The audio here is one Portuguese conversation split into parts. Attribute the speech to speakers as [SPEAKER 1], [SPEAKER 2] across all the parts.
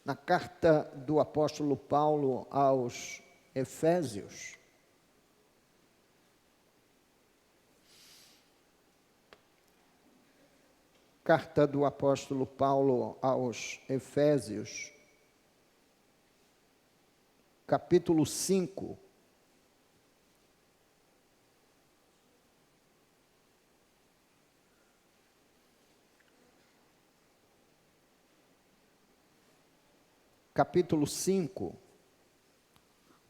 [SPEAKER 1] na carta do apóstolo Paulo aos Efésios, carta do apóstolo Paulo aos Efésios, capítulo 5, capítulo 5,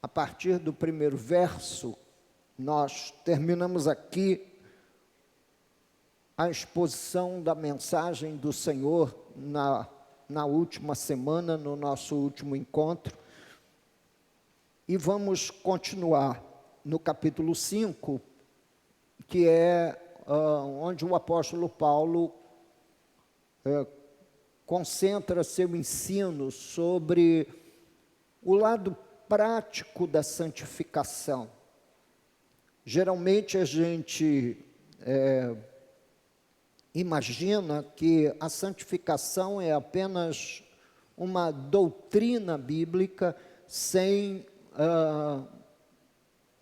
[SPEAKER 1] a partir do primeiro verso, nós terminamos aqui a exposição da mensagem do Senhor na última semana, no nosso último encontro, e vamos continuar no capítulo 5, que é onde o apóstolo Paulo concentra seu ensino sobre o lado prático da santificação. Geralmente a gente imagina que a santificação é apenas uma doutrina bíblica sem,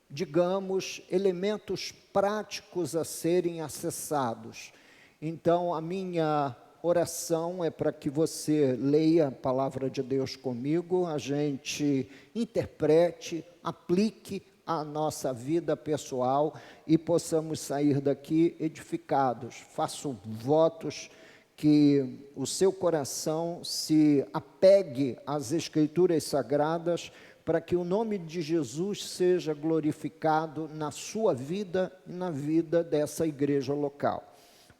[SPEAKER 1] digamos, elementos práticos a serem acessados. Então, a minha oração é para que você leia a palavra de Deus comigo, a gente interprete, aplique a nossa vida pessoal e possamos sair daqui edificados. Faço votos que o seu coração se apegue às Escrituras Sagradas para que o nome de Jesus seja glorificado na sua vida e na vida dessa igreja local.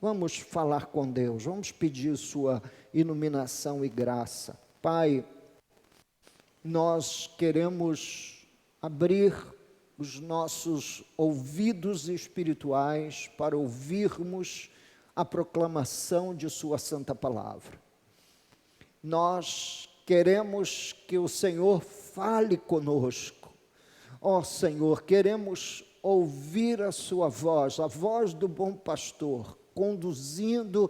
[SPEAKER 1] Vamos falar com Deus, vamos pedir sua iluminação e graça. Pai, nós queremos abrir os nossos ouvidos espirituais para ouvirmos a proclamação de sua santa palavra. Nós queremos que o Senhor fale conosco. Ó Senhor, queremos ouvir a sua voz, a voz do bom pastor, conduzindo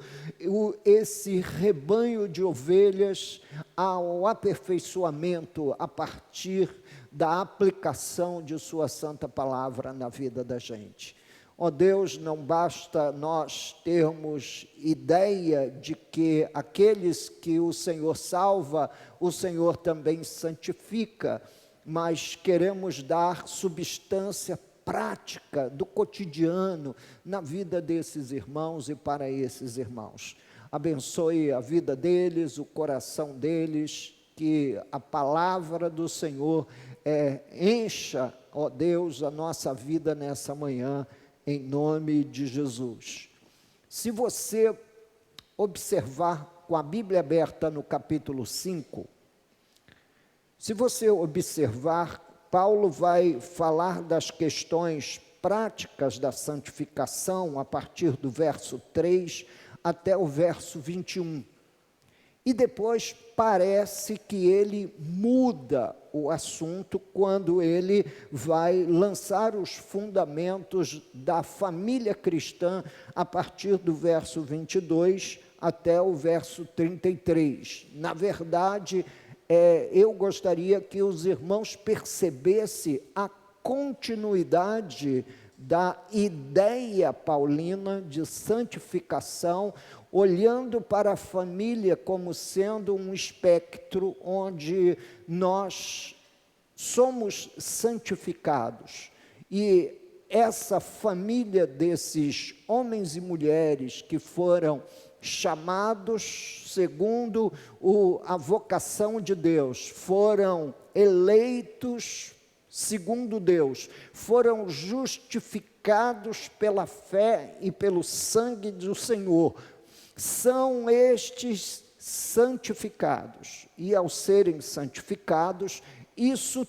[SPEAKER 1] esse rebanho de ovelhas ao aperfeiçoamento a partir da aplicação de sua santa palavra na vida da gente. Ó Deus, não basta nós termos ideia de que aqueles que o Senhor salva, o Senhor também santifica, mas queremos dar substância prática do cotidiano na vida desses irmãos e para esses irmãos. Abençoe a vida deles, o coração deles, que a palavra do Senhor encha, ó Deus, a nossa vida nessa manhã, em nome de Jesus. Se você observar com a Bíblia aberta no capítulo 5, se você observar, Paulo vai falar das questões práticas da santificação a partir do verso 3 até o verso 21. E depois parece que ele muda o assunto quando ele vai lançar os fundamentos da família cristã a partir do verso 22 até o verso 33. Na verdade, eu gostaria que os irmãos percebessem a continuidade da ideia paulina de santificação, olhando para a família como sendo um espectro onde nós somos santificados. E essa família desses homens e mulheres que foram chamados segundo a vocação de Deus, foram eleitos segundo Deus, foram justificados pela fé e pelo sangue do Senhor, são estes santificados, e ao serem santificados, isso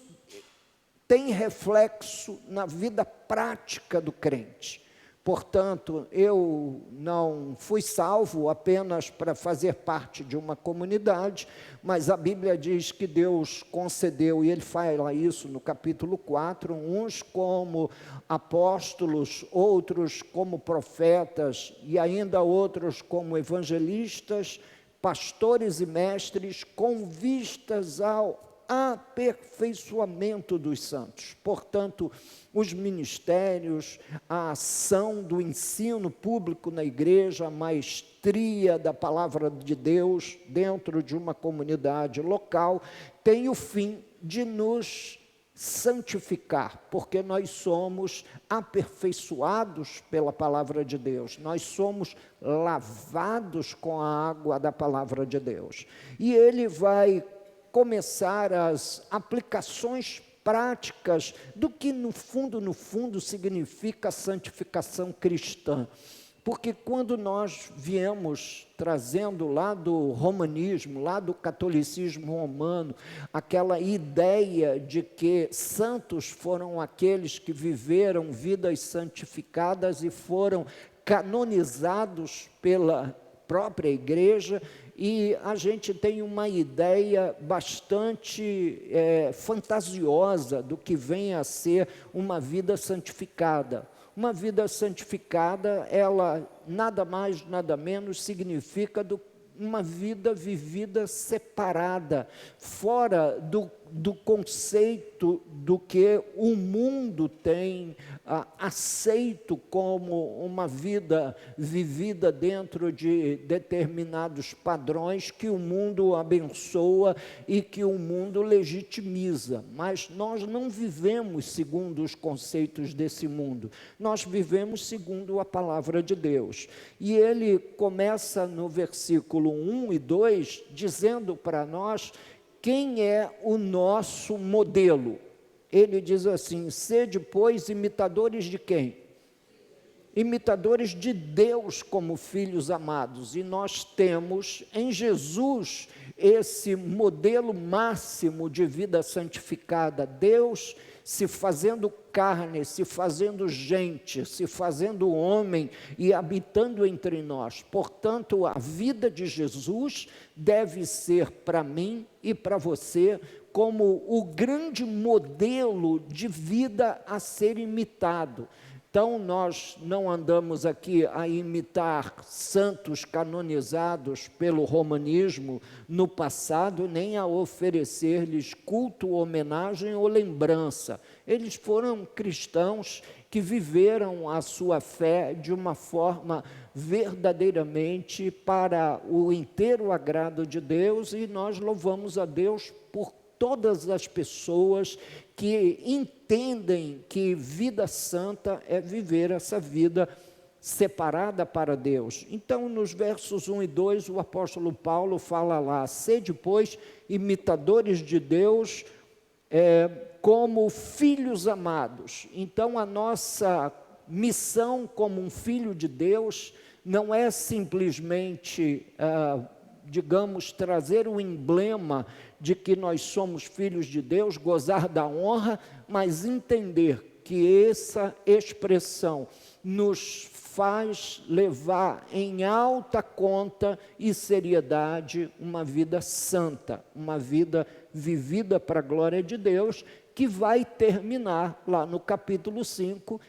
[SPEAKER 1] tem reflexo na vida prática do crente. Portanto, eu não fui salvo apenas para fazer parte de uma comunidade, mas a Bíblia diz que Deus concedeu, e ele fala isso no capítulo 4, uns como apóstolos, outros como profetas, e ainda outros como evangelistas, pastores e mestres com vistas ao aperfeiçoamento dos santos. Portanto, os ministérios, a ação do ensino público na igreja, a maestria da palavra de Deus dentro de uma comunidade local, tem o fim de nos santificar, porque nós somos aperfeiçoados pela palavra de Deus, nós somos lavados com a água da palavra de Deus. E ele vai começar as aplicações práticas do que no fundo significa a santificação cristã. Porque quando nós viemos trazendo lá do romanismo, lá do catolicismo romano, aquela ideia de que santos foram aqueles que viveram vidas santificadas e foram canonizados pela própria igreja, e a gente tem uma ideia bastante fantasiosa do que vem a ser uma vida santificada. Uma vida santificada, ela nada mais, nada menos significa uma vida vivida separada, fora do conceito do que o mundo tem aceito como uma vida vivida dentro de determinados padrões que o mundo abençoa e que o mundo legitimiza. Mas nós não vivemos segundo os conceitos desse mundo, nós vivemos segundo a palavra de Deus. E ele começa no versículo 1 e 2, dizendo para nós quem é o nosso modelo. Ele diz assim: sede, pois, imitadores de quem? Imitadores de Deus como filhos amados. E nós temos em Jesus esse modelo máximo de vida santificada. Deus se fazendo carne, se fazendo gente, se fazendo homem e habitando entre nós. Portanto, a vida de Jesus deve ser para mim e para você como o grande modelo de vida a ser imitado. Então, nós não andamos aqui a imitar santos canonizados pelo romanismo no passado, nem a oferecer-lhes culto, homenagem ou lembrança. Eles foram cristãos que viveram a sua fé de uma forma verdadeiramente para o inteiro agrado de Deus, e nós louvamos a Deus por todas as pessoas que entendem que vida santa é viver essa vida separada para Deus. Então, nos versos 1 e 2, o apóstolo Paulo fala lá: sede, pois, imitadores de Deus, como filhos amados. Então, a nossa missão como um filho de Deus não é simplesmente digamos, trazer o emblema de que nós somos filhos de Deus, gozar da honra, mas entender que essa expressão nos faz levar em alta conta e seriedade uma vida santa, uma vida vivida para a glória de Deus, que vai terminar lá no capítulo 5,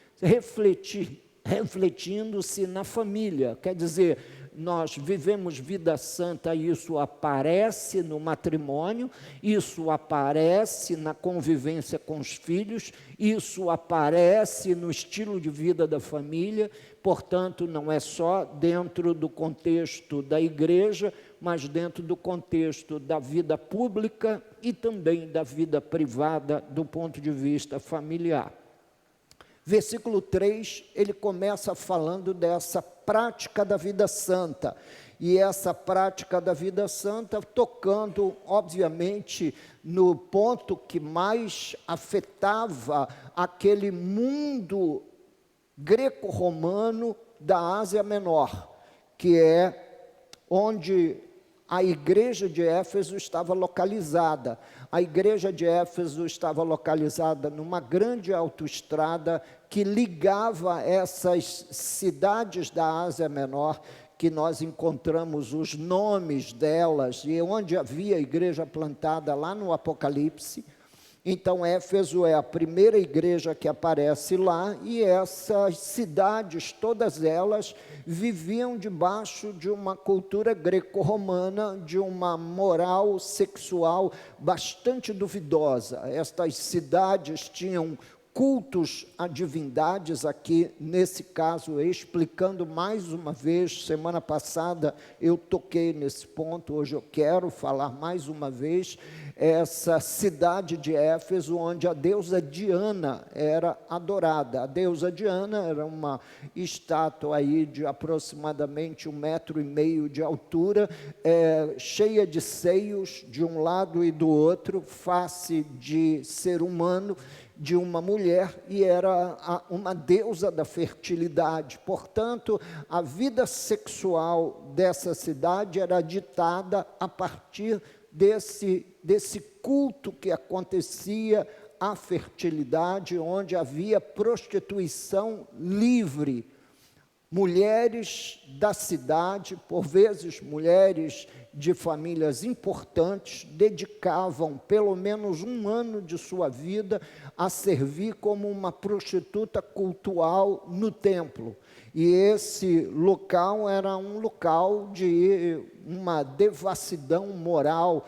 [SPEAKER 1] refletindo-se na família. Quer dizer, nós vivemos vida santa, e isso aparece no matrimônio, isso aparece na convivência com os filhos, isso aparece no estilo de vida da família. Portanto, não é só dentro do contexto da igreja, mas dentro do contexto da vida pública e também da vida privada do ponto de vista familiar. Versículo 3, ele começa falando dessa prática da vida santa, e essa prática da vida santa tocando, obviamente, no ponto que mais afetava aquele mundo greco-romano da Ásia Menor, que é onde a igreja de Éfeso estava localizada. A igreja de Éfeso estava localizada numa grande autoestrada que ligava essas cidades da Ásia Menor, que nós encontramos os nomes delas, e onde havia igreja plantada lá no Apocalipse. Então, Éfeso é a primeira igreja que aparece lá, e essas cidades, todas elas, viviam debaixo de uma cultura greco-romana, de uma moral sexual bastante duvidosa. Estas cidades tinham cultos a divindades, aqui nesse caso, explicando mais uma vez. Semana passada eu toquei nesse ponto, hoje eu quero falar mais uma vez. Essa cidade de Éfeso, onde a deusa Diana era adorada. A deusa Diana era uma estátua aí de aproximadamente 1,5 metro de altura, cheia de seios de um lado e do outro, face de ser humano, de uma mulher, e era uma deusa da fertilidade. Portanto, a vida sexual dessa cidade era ditada a partir desse culto que acontecia à fertilidade, onde havia prostituição livre. Mulheres da cidade, por vezes mulheres de famílias importantes, dedicavam pelo menos 1 ano de sua vida a servir como uma prostituta cultual no templo. E esse local era um local de uma devassidão moral,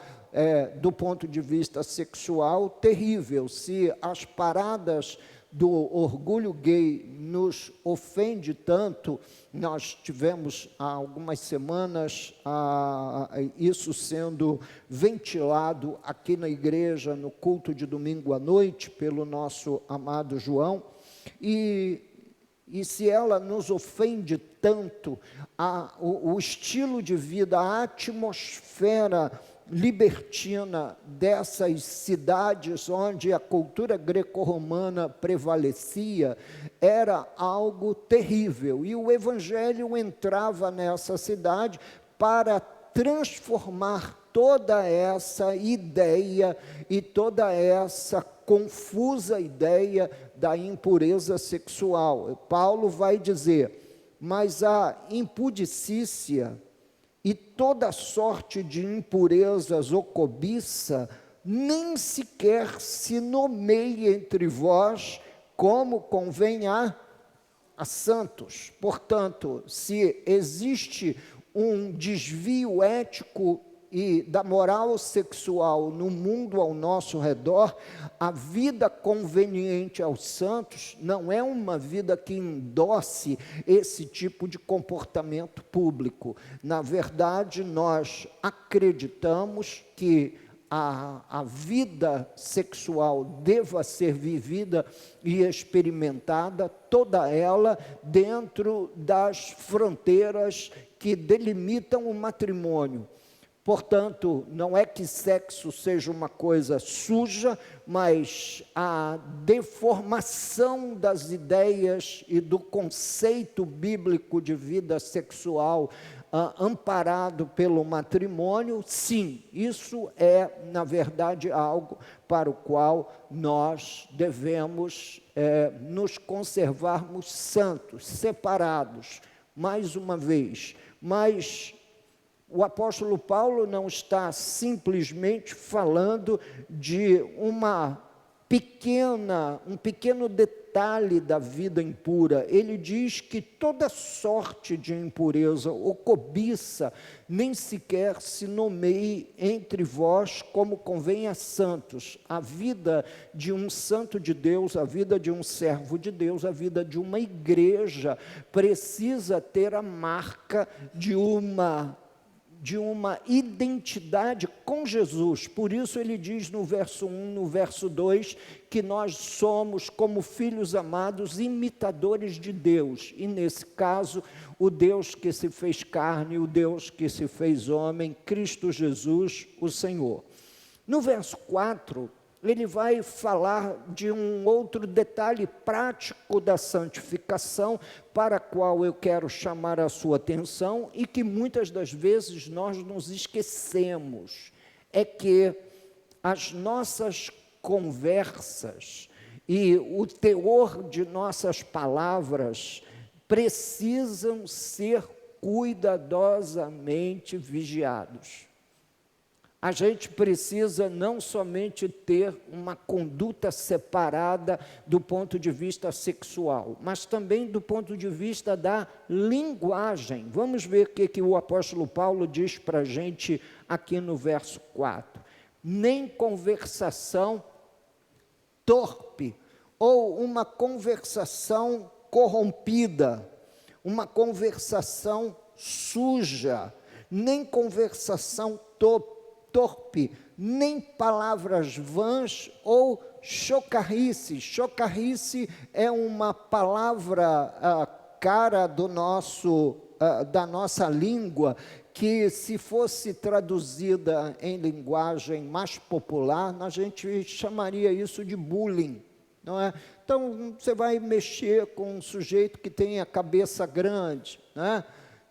[SPEAKER 1] do ponto de vista sexual, terrível. Se as paradas do orgulho gay nos ofende tanto, nós tivemos há algumas semanas isso sendo ventilado aqui na igreja, no culto de domingo à noite, pelo nosso amado João, e se ela nos ofende tanto, o estilo de vida, a atmosfera libertina dessas cidades onde a cultura greco-romana prevalecia, era algo terrível, e o evangelho entrava nessa cidade para transformar toda essa ideia e toda essa confusa ideia da impureza sexual. Paulo vai dizer: mas a impudicícia e toda sorte de impurezas ou cobiça nem sequer se nomeia entre vós, como convém a santos. Portanto, se existe um desvio ético e da moral sexual no mundo ao nosso redor, a vida conveniente aos santos não é uma vida que endosse esse tipo de comportamento público. Na verdade, nós acreditamos que a vida sexual deva ser vivida e experimentada, toda ela dentro das fronteiras que delimitam o matrimônio. Portanto, não é que sexo seja uma coisa suja, mas a deformação das ideias e do conceito bíblico de vida sexual, amparado pelo matrimônio, sim, isso é, na verdade, algo para o qual nós devemos nos conservarmos santos, separados, mais uma vez. Mas o apóstolo Paulo não está simplesmente falando de um pequeno detalhe da vida impura. Ele diz que toda sorte de impureza ou cobiça nem sequer se nomeie entre vós, como convém a santos. A vida de um santo de Deus, a vida de um servo de Deus, a vida de uma igreja precisa ter a marca de uma identidade com Jesus. Por isso ele diz no verso 1, no verso 2, que nós somos, como filhos amados, imitadores de Deus, e nesse caso, o Deus que se fez carne, o Deus que se fez homem, Cristo Jesus, o Senhor. No verso 4, ele vai falar de um outro detalhe prático da santificação, para a qual eu quero chamar a sua atenção, e que muitas das vezes nós nos esquecemos, é que as nossas conversas e o teor de nossas palavras precisam ser cuidadosamente vigiados. A gente precisa não somente ter uma conduta separada do ponto de vista sexual, mas também do ponto de vista da linguagem. Vamos ver o que o apóstolo Paulo diz para a gente aqui no verso 4. Nem conversação torpe, ou uma conversação corrompida, uma conversação suja, nem conversação torpe, nem palavras vãs ou chocarrice. Chocarrice é uma palavra cara da nossa língua, que se fosse traduzida em linguagem mais popular, a gente chamaria isso de bullying, não é? Então, você vai mexer com um sujeito que tem a cabeça grande, né?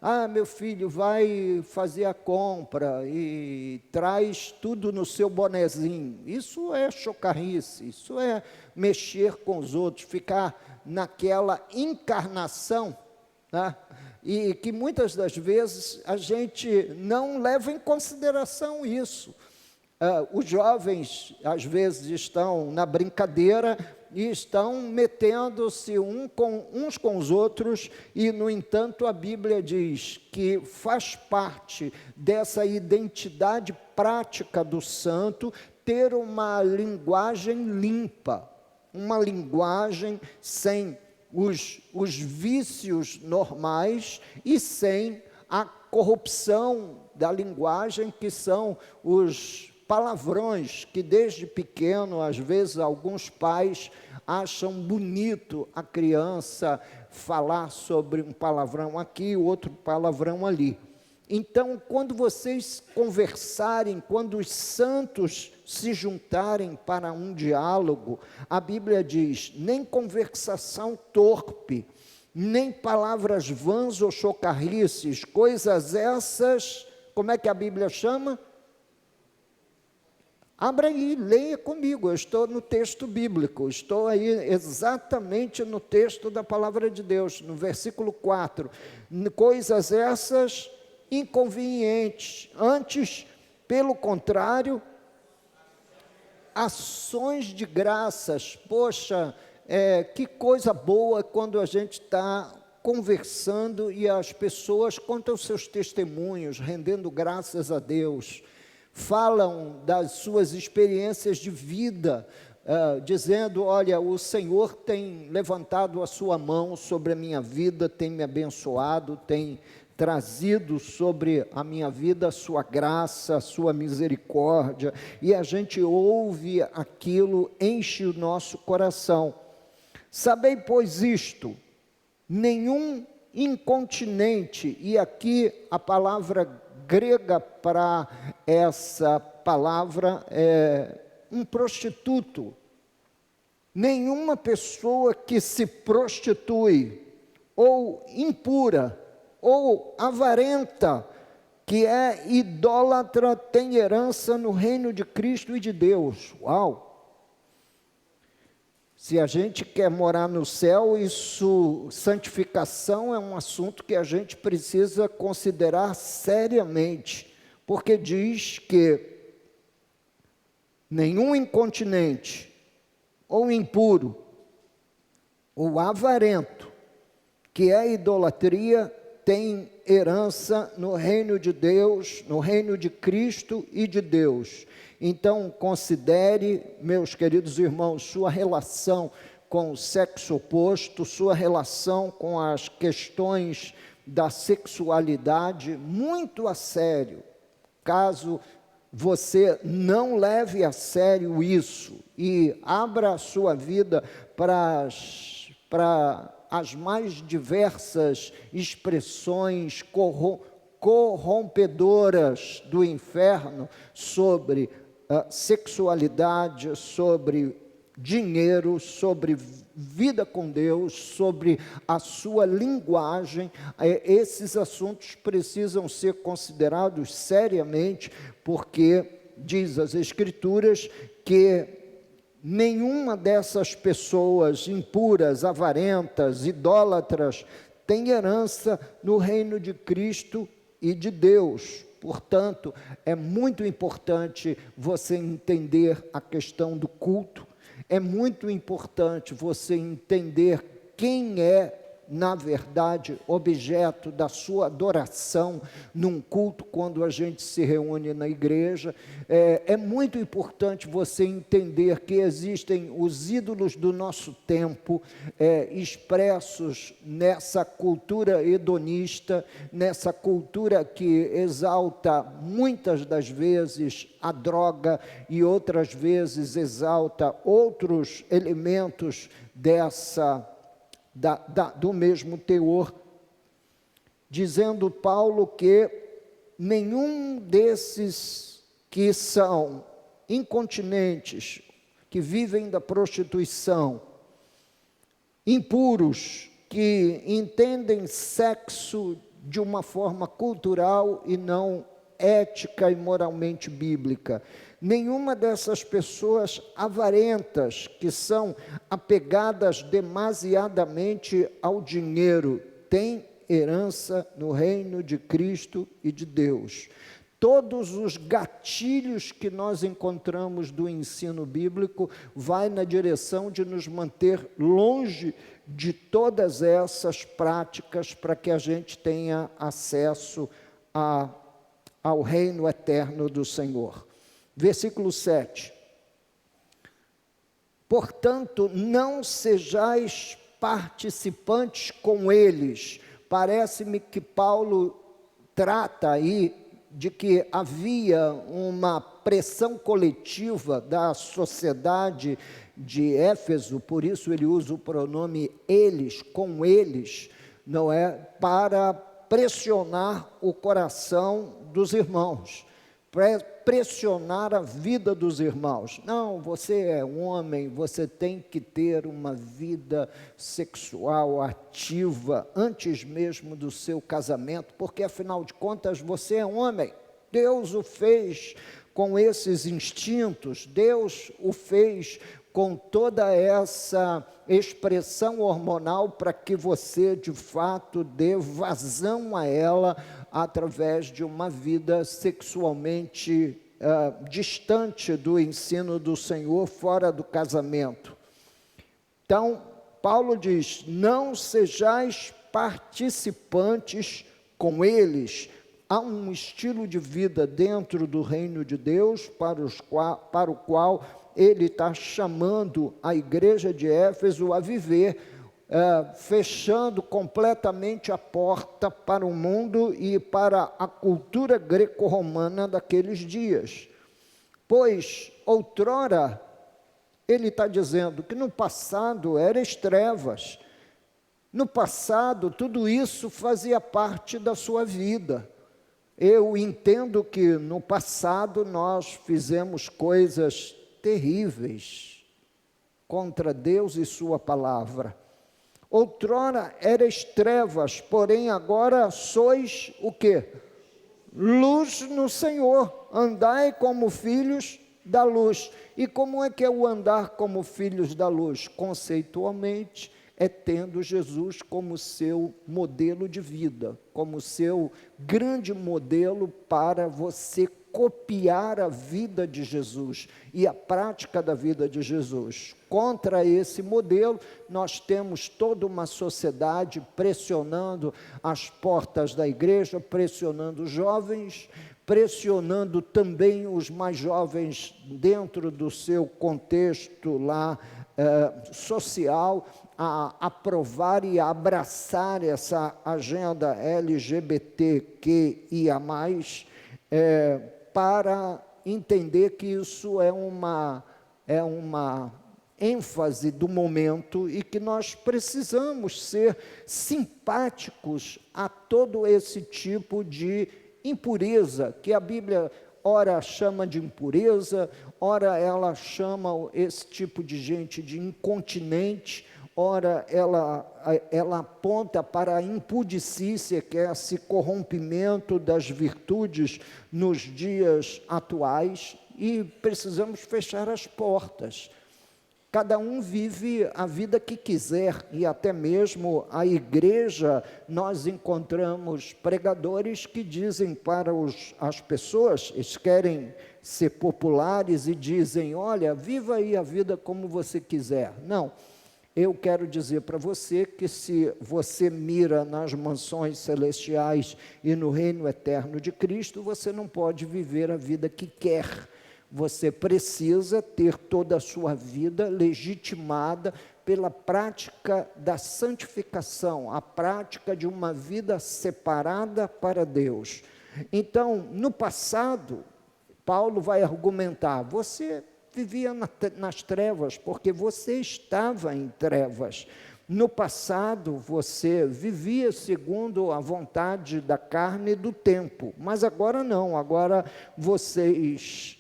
[SPEAKER 1] Ah, meu filho, vai fazer a compra e traz tudo no seu bonezinho. Isso é chocarrice, isso é mexer com os outros, ficar naquela encarnação, né? E que muitas das vezes a gente não leva em consideração isso. Os jovens, às vezes, estão na brincadeira e estão metendo-se uns com os outros, e, no entanto, a Bíblia diz que faz parte dessa identidade prática do santo ter uma linguagem limpa, uma linguagem sem os vícios normais e sem a corrupção da linguagem, que são os palavrões, que desde pequeno, às vezes, alguns pais acham bonito a criança falar sobre um palavrão aqui, outro palavrão ali. Então, quando vocês conversarem, quando os santos se juntarem para um diálogo, a Bíblia diz, nem conversação torpe, nem palavras vãs ou chocarrices, coisas essas, como é que a Bíblia chama? Abra aí, leia comigo, eu estou no texto bíblico, estou aí exatamente no texto da palavra de Deus, no versículo 4, coisas essas inconvenientes, antes, pelo contrário, ações de graças. Poxa, que coisa boa quando a gente está conversando e as pessoas contam seus testemunhos, rendendo graças a Deus, falam das suas experiências de vida, dizendo, olha, o Senhor tem levantado a sua mão sobre a minha vida, tem me abençoado, tem trazido sobre a minha vida a sua graça, a sua misericórdia, e a gente ouve aquilo, enche o nosso coração. Sabei, pois, isto, nenhum incontinente, e aqui a palavra grega para essa palavra é um prostituto, nenhuma pessoa que se prostitui, ou impura, ou avarenta, que é idólatra, tem herança no reino de Cristo e de Deus. Uau! Se a gente quer morar no céu, isso, santificação é um assunto que a gente precisa considerar seriamente, porque diz que nenhum incontinente, ou impuro, ou avarento, que é idolatria, tem herança no reino de Deus, no reino de Cristo e de Deus. Então, considere, meus queridos irmãos, sua relação com o sexo oposto, sua relação com as questões da sexualidade muito a sério. Caso você não leve a sério isso e abra a sua vida para as mais diversas expressões corrompedoras do inferno sobre sexualidade, sobre dinheiro, sobre vida com Deus, sobre a sua linguagem, esses assuntos precisam ser considerados seriamente, porque diz as Escrituras que nenhuma dessas pessoas impuras, avarentas, idólatras, tem herança no reino de Cristo e de Deus. Portanto, é muito importante você entender a questão do culto, é muito importante você entender quem é, na verdade, objeto da sua adoração num culto, quando a gente se reúne na igreja. É muito importante você entender que existem os ídolos do nosso tempo, expressos nessa cultura hedonista, nessa cultura que exalta muitas das vezes a droga e outras vezes exalta outros elementos do mesmo teor, dizendo Paulo que nenhum desses que são incontinentes, que vivem da prostituição, impuros, que entendem sexo de uma forma cultural e não ética e moralmente bíblica, nenhuma dessas pessoas avarentas, que são apegadas demasiadamente ao dinheiro, tem herança no reino de Cristo e de Deus. Todos os gatilhos que nós encontramos do ensino bíblico vai na direção de nos manter longe de todas essas práticas, para que a gente tenha acesso ao reino eterno do Senhor. Versículo 7. Portanto, não sejais participantes com eles. Parece-me que Paulo trata aí de que havia uma pressão coletiva da sociedade de Éfeso, por isso ele usa o pronome eles, com eles, não é? Para pressionar o coração dos irmãos, pressionar a vida dos irmãos. Não, você é um homem, você tem que ter uma vida sexual ativa antes mesmo do seu casamento, porque afinal de contas você é um homem. Deus o fez com esses instintos, Deus o fez com toda essa expressão hormonal para que você, de fato, dê vazão a ela através de uma vida sexualmente distante do ensino do Senhor, fora do casamento. Então, Paulo diz, não sejais participantes com eles. Há um estilo de vida dentro do reino de Deus para o qual ele está chamando a igreja de Éfeso a viver, fechando completamente a porta para o mundo e para a cultura greco-romana daqueles dias. Pois, outrora, ele está dizendo que no passado eram trevas, no passado tudo isso fazia parte da sua vida. Eu entendo que no passado nós fizemos coisas terríveis contra Deus e sua palavra. Outrora erais trevas, porém agora sois o quê? Luz no Senhor, andai como filhos da luz. E como é que é o andar como filhos da luz? Conceitualmente, é tendo Jesus como seu modelo de vida, como seu grande modelo para você copiar a vida de Jesus e a prática da vida de Jesus. Contra esse modelo, nós temos toda uma sociedade pressionando as portas da igreja, pressionando os jovens, pressionando também os mais jovens dentro do seu contexto lá social, a aprovar e a abraçar essa agenda LGBTQIA+, para entender que isso é uma ênfase do momento e que nós precisamos ser simpáticos a todo esse tipo de impureza, que a Bíblia ora chama de impureza, ora ela chama esse tipo de gente de incontinente, ora ela aponta para a impudicícia, que é esse corrompimento das virtudes nos dias atuais, e precisamos fechar as portas. cada um vive a vida que quiser, e até mesmo a igreja, nós encontramos pregadores que dizem para as pessoas, eles querem ser populares e dizem, olha, viva aí a vida como você quiser. Não, eu quero dizer para você que se você mira nas mansões celestiais e no reino eterno de Cristo, você não pode viver a vida que quer. Você precisa ter toda a sua vida legitimada pela prática da santificação, a prática de uma vida separada para Deus. Então, no passado, Paulo vai argumentar, você vivia nas trevas, porque você estava em trevas. No passado, você vivia segundo a vontade da carne e do tempo, mas agora não, agora vocês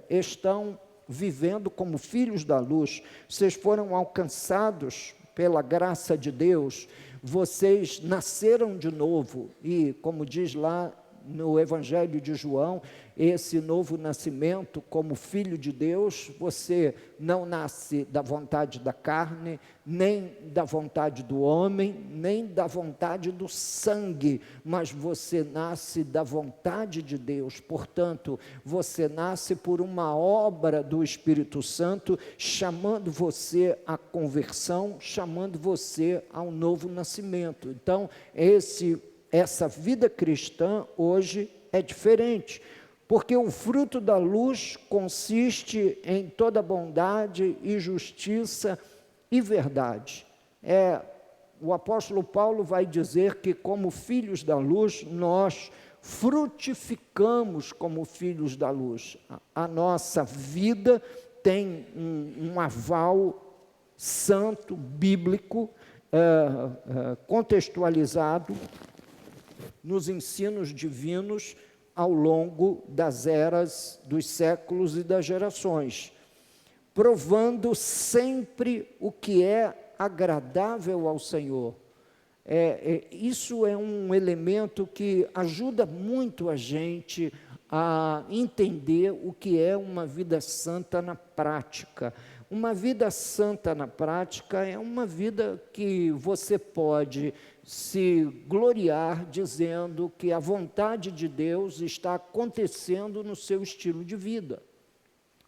[SPEAKER 1] estão vivendo como filhos da luz, vocês foram alcançados pela graça de Deus, vocês nasceram de novo, e como diz lá no Evangelho de João, esse novo nascimento como filho de Deus, você não nasce da vontade da carne, nem da vontade do homem, nem da vontade do sangue, mas você nasce da vontade de Deus. Portanto, você nasce por uma obra do Espírito Santo, chamando você à conversão, chamando você ao novo nascimento. Então, essa vida cristã hoje é diferente, porque o fruto da luz consiste em toda bondade e justiça e verdade. O apóstolo Paulo vai dizer que, como filhos da luz, nós frutificamos como filhos da luz. A nossa vida tem um aval santo, bíblico, contextualizado nos ensinos divinos ao longo das eras, dos séculos e das gerações, provando sempre o que é agradável ao Senhor. Isso é um elemento que ajuda muito a gente a entender o que é uma vida santa na prática. Uma vida santa na prática é uma vida que você pode se gloriar dizendo que a vontade de Deus está acontecendo no seu estilo de vida.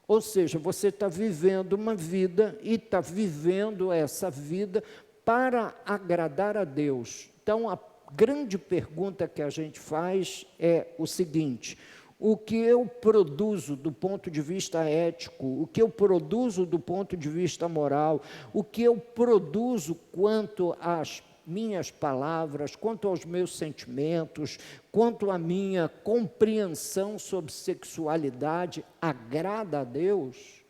[SPEAKER 1] Ou seja, você está vivendo uma vida e está vivendo essa vida para agradar a Deus. Então, a grande pergunta que a gente faz é o seguinte: o que eu produzo do ponto de vista ético, o que eu produzo do ponto de vista moral, o que eu produzo quanto às minhas palavras, quanto aos meus sentimentos, quanto à minha compreensão sobre sexualidade, agrada a Deus?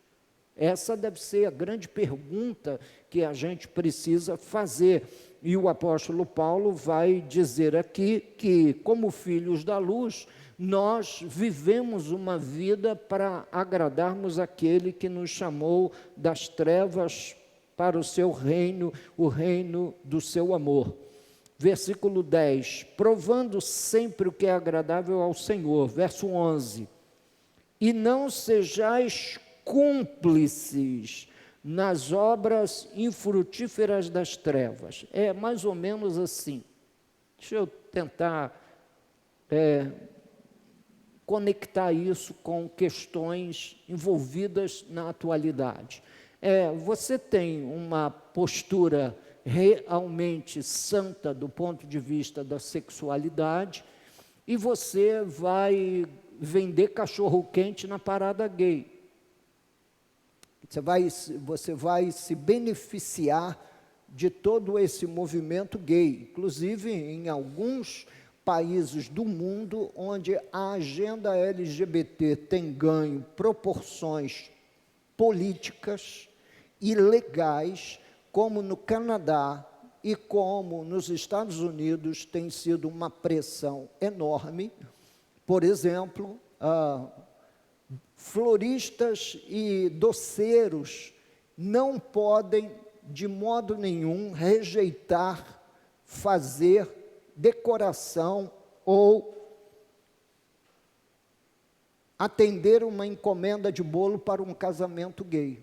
[SPEAKER 1] Essa deve ser a grande pergunta que a gente precisa fazer. E o apóstolo Paulo vai dizer aqui que, como filhos da luz, nós vivemos uma vida para agradarmos aquele que nos chamou das trevas para o seu reino, o reino do seu amor. Versículo 10, provando sempre o que é agradável ao Senhor. Verso 11, e não sejais cúmplices nas obras infrutíferas das trevas. É mais ou menos assim. Deixa eu tentar conectar isso com questões envolvidas na atualidade. Você tem uma postura realmente santa do ponto de vista da sexualidade e você vai vender cachorro-quente na parada gay. Você vai se beneficiar de todo esse movimento gay, inclusive em alguns países do mundo onde a agenda LGBT tem ganho proporções políticas e legais, como no Canadá e como nos Estados Unidos, tem sido uma pressão enorme. Por exemplo, floristas e doceiros não podem, de modo nenhum, rejeitar fazer decoração ou atender uma encomenda de bolo para um casamento gay.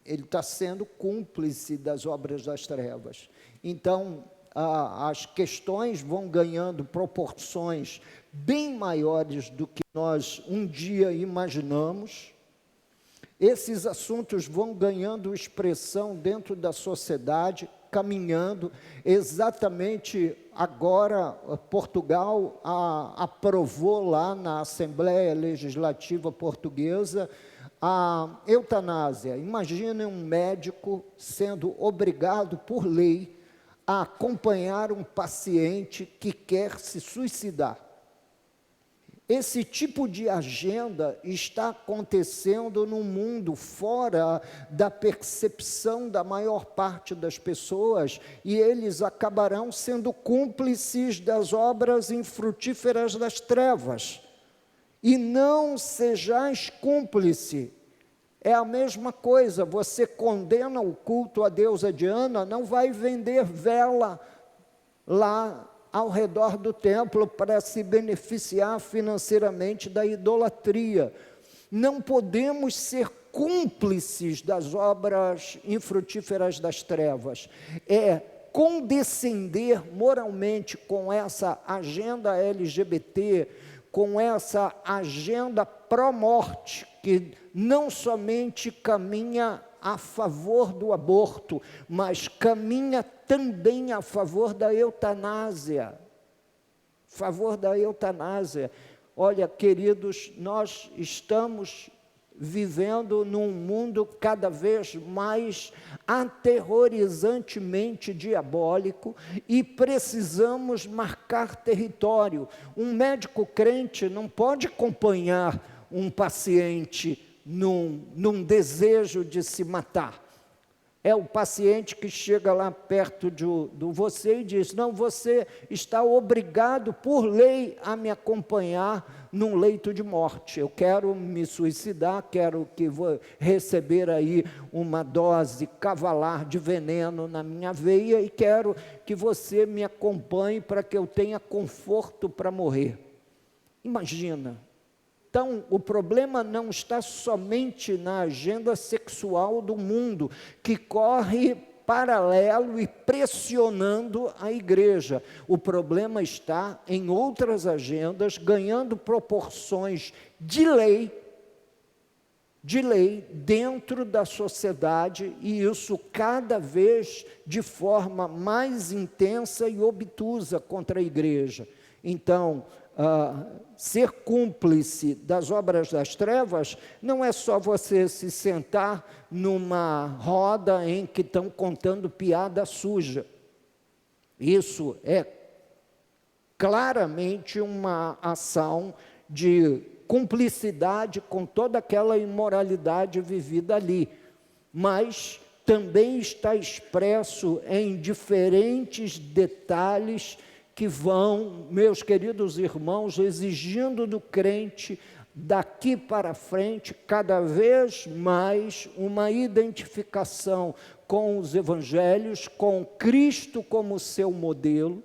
[SPEAKER 1] ele está sendo cúmplice das obras das trevas. Então, as questões vão ganhando proporções bem maiores do que nós um dia imaginamos. Esses assuntos vão ganhando expressão dentro da sociedade, caminhando. Exatamente agora, Portugal aprovou lá na Assembleia Legislativa Portuguesa a eutanásia. Imagine um médico sendo obrigado por lei a acompanhar um paciente que quer se suicidar. Esse tipo de agenda está acontecendo no mundo fora da percepção da maior parte das pessoas, e eles acabarão sendo cúmplices das obras infrutíferas das trevas. E não sejais cúmplice. É a mesma coisa, você condena o culto à deusa Diana, não vai vender vela lá ao redor do templo para se beneficiar financeiramente da idolatria. Não podemos ser cúmplices das obras infrutíferas das trevas. É condescender moralmente com essa agenda LGBT, com essa agenda pró-morte, que não somente caminha a favor do aborto, mas caminha também a favor da eutanásia. Olha, queridos, nós estamos vivendo num mundo cada vez mais aterrorizantemente diabólico e precisamos marcar território. Um médico crente não pode acompanhar um paciente num desejo de se matar. É o paciente que chega lá perto de você e diz: não, você está obrigado por lei a me acompanhar num leito de morte. Eu quero me suicidar, quero que vou receber aí uma dose cavalar de veneno na minha veia e quero que você me acompanhe para que eu tenha conforto para morrer. Imagina. Então, o problema não está somente na agenda sexual do mundo, que corre paralelo e pressionando a igreja. O problema está em outras agendas, ganhando proporções de lei dentro da sociedade, e isso cada vez de forma mais intensa e obtusa contra a igreja. Então, ser cúmplice das obras das trevas não é só você se sentar numa roda em que estão contando piada suja. Isso é claramente uma ação de cumplicidade com toda aquela imoralidade vivida ali, mas também está expresso em diferentes detalhes que vão, meus queridos irmãos, exigindo do crente, daqui para frente, cada vez mais uma identificação com os evangelhos, com Cristo como seu modelo,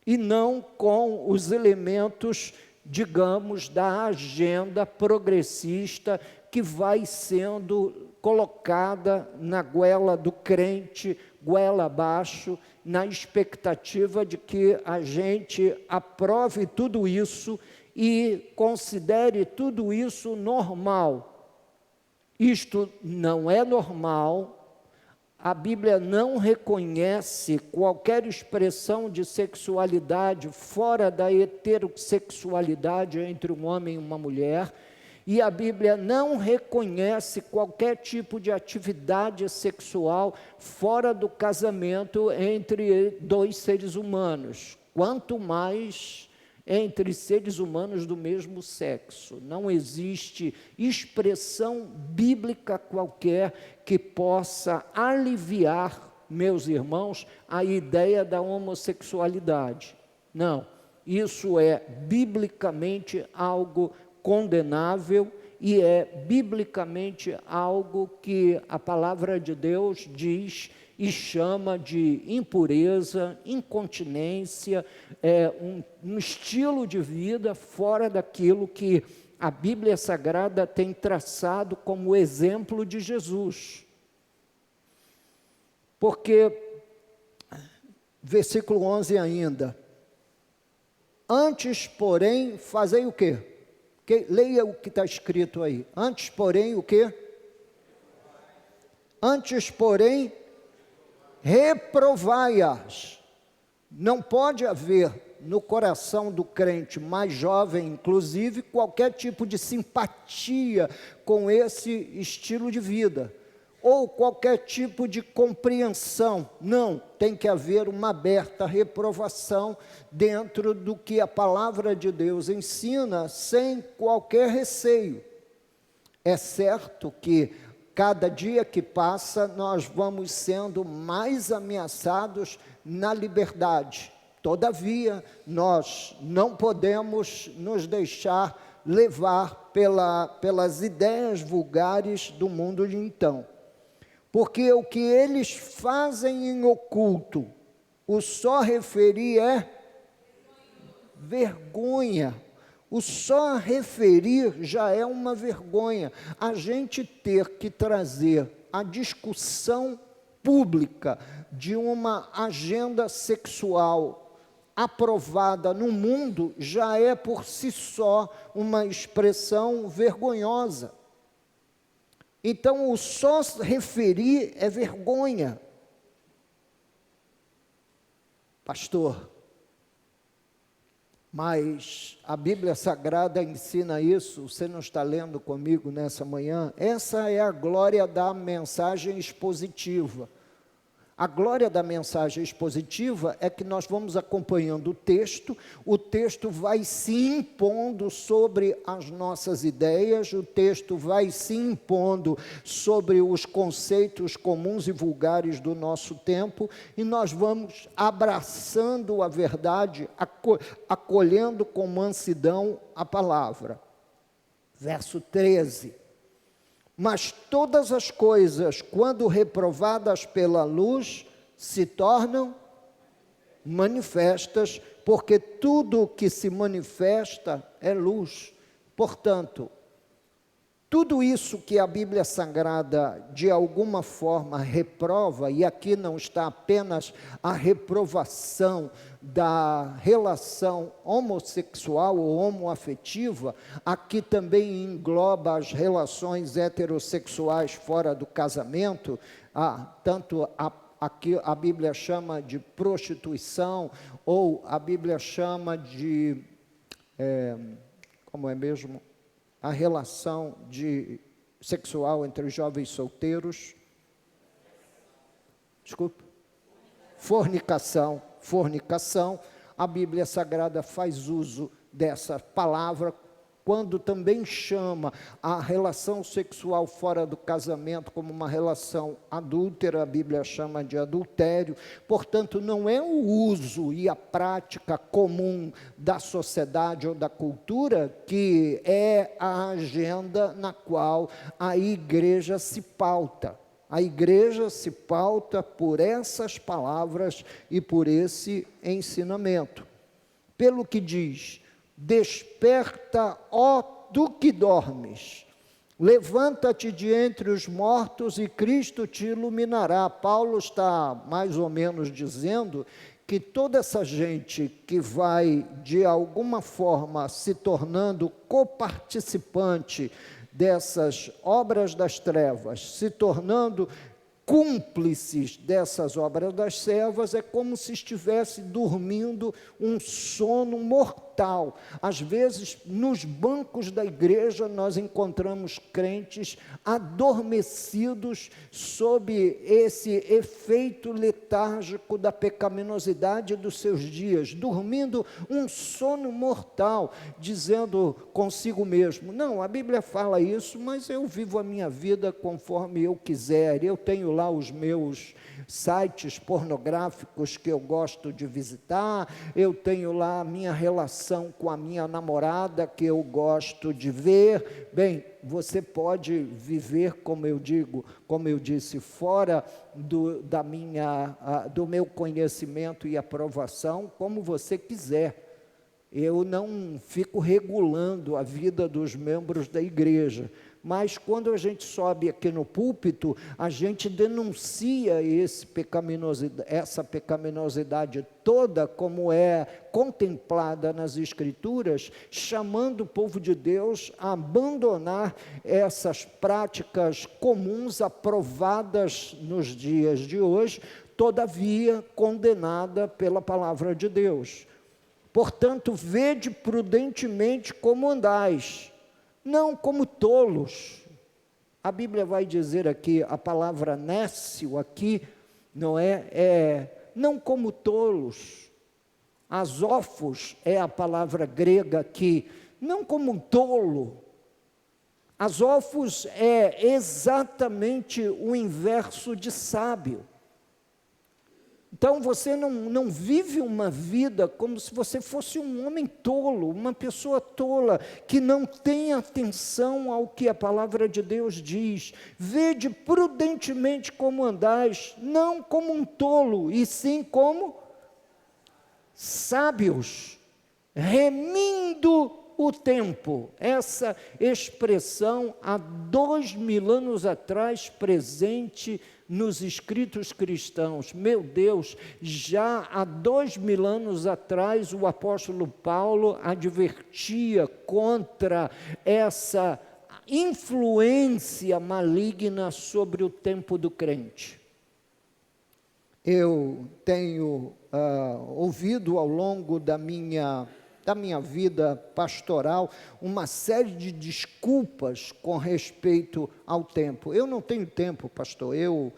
[SPEAKER 1] e não com os elementos, digamos, da agenda progressista que vai sendo colocada na goela do crente, goela abaixo, na expectativa de que a gente aprove tudo isso e considere tudo isso normal. Isto não é normal. A Bíblia não reconhece qualquer expressão de sexualidade fora da heterossexualidade entre um homem e uma mulher, e a Bíblia não reconhece qualquer tipo de atividade sexual fora do casamento entre dois seres humanos, quanto mais entre seres humanos do mesmo sexo. Não existe expressão bíblica qualquer que possa aliviar, meus irmãos, a ideia da homossexualidade. Não, isso é biblicamente algo condenável e é biblicamente algo que a palavra de Deus diz e chama de impureza, incontinência, um estilo de vida fora daquilo que a Bíblia Sagrada tem traçado como exemplo de Jesus. Porque, versículo 11 ainda, antes, porém, fazei o quê? Leia o que está escrito aí. Antes, porém, o quê? Antes, porém, reprovai-as. Não pode haver no coração do crente mais jovem, inclusive, qualquer tipo de simpatia com esse estilo de vida, ou qualquer tipo de compreensão. Não, tem que haver uma aberta reprovação dentro do que a palavra de Deus ensina, sem qualquer receio. É certo que cada dia que passa nós vamos sendo mais ameaçados na liberdade. Todavia, nós não podemos nos deixar levar pelas ideias vulgares do mundo de então. Porque o que eles fazem em oculto, o só referir é vergonha. O só referir já é uma vergonha. A gente ter que trazer a discussão pública de uma agenda sexual aprovada no mundo já é por si só uma expressão vergonhosa. Então, o só referir é vergonha. Pastor, mas a Bíblia Sagrada ensina isso, você não está lendo comigo nessa manhã? Essa é a glória da mensagem expositiva. A glória da mensagem expositiva é que nós vamos acompanhando o texto vai se impondo sobre as nossas ideias, o texto vai se impondo sobre os conceitos comuns e vulgares do nosso tempo, e nós vamos abraçando a verdade, acolhendo com mansidão a palavra. Verso 13. Mas todas as coisas, quando reprovadas pela luz, se tornam manifestas, porque tudo o que se manifesta é luz. Portanto, tudo isso que a Bíblia Sagrada de alguma forma reprova, e aqui não está apenas a reprovação da relação homossexual ou homoafetiva, aqui também engloba as relações heterossexuais fora do casamento, aqui a Bíblia chama de prostituição, ou a Bíblia chama de, como é mesmo? A relação sexual entre jovens solteiros, fornicação, a Bíblia Sagrada faz uso dessa palavra, quando também chama a relação sexual fora do casamento como uma relação adúltera, a Bíblia chama de adultério. Portanto, não é o uso e a prática comum da sociedade ou da cultura que é a agenda na qual a igreja se pauta. A igreja se pauta por essas palavras e por esse ensinamento. Pelo que diz: desperta, ó tu que dormes, levanta-te de entre os mortos e Cristo te iluminará. Paulo está mais ou menos dizendo que toda essa gente que vai de alguma forma se tornando coparticipante dessas obras das trevas, se tornando cúmplices dessas obras das trevas, é como se estivesse dormindo um sono mortal. Às vezes, nos bancos da igreja, nós encontramos crentes adormecidos sob esse efeito letárgico da pecaminosidade dos seus dias, dormindo um sono mortal, dizendo consigo mesmo: não, a Bíblia fala isso, mas eu vivo a minha vida conforme eu quiser, eu tenho lá os meus sites pornográficos que eu gosto de visitar, eu tenho lá a minha relação com a minha namorada que eu gosto de ver. Bem, você pode viver, como eu disse, fora do meu conhecimento e aprovação, como você quiser. eu não fico regulando a vida dos membros da igreja, mas quando a gente sobe aqui no púlpito, a gente denuncia essa pecaminosidade toda, como é contemplada nas Escrituras, chamando o povo de Deus a abandonar essas práticas comuns, aprovadas nos dias de hoje, todavia condenada pela palavra de Deus. Portanto, vede prudentemente como andais, não como tolos. A Bíblia vai dizer aqui, a palavra nécio aqui, não não como tolos. Azófos é a palavra grega aqui, não como um tolo. Azófos é exatamente o inverso de sábio. Então você não vive uma vida como se você fosse um homem tolo, uma pessoa tola, que não tem atenção ao que a palavra de Deus diz. Vede prudentemente como andais, não como um tolo, e sim como sábios, remindo o tempo. Essa expressão há 2000 anos atrás, presente nos escritos cristãos. Meu Deus, já há 2000 anos atrás o apóstolo Paulo advertia contra essa influência maligna sobre o tempo do crente. Eu tenho ouvido ao longo da minha vida pastoral, uma série de desculpas com respeito ao tempo. Eu não tenho tempo, pastor, eu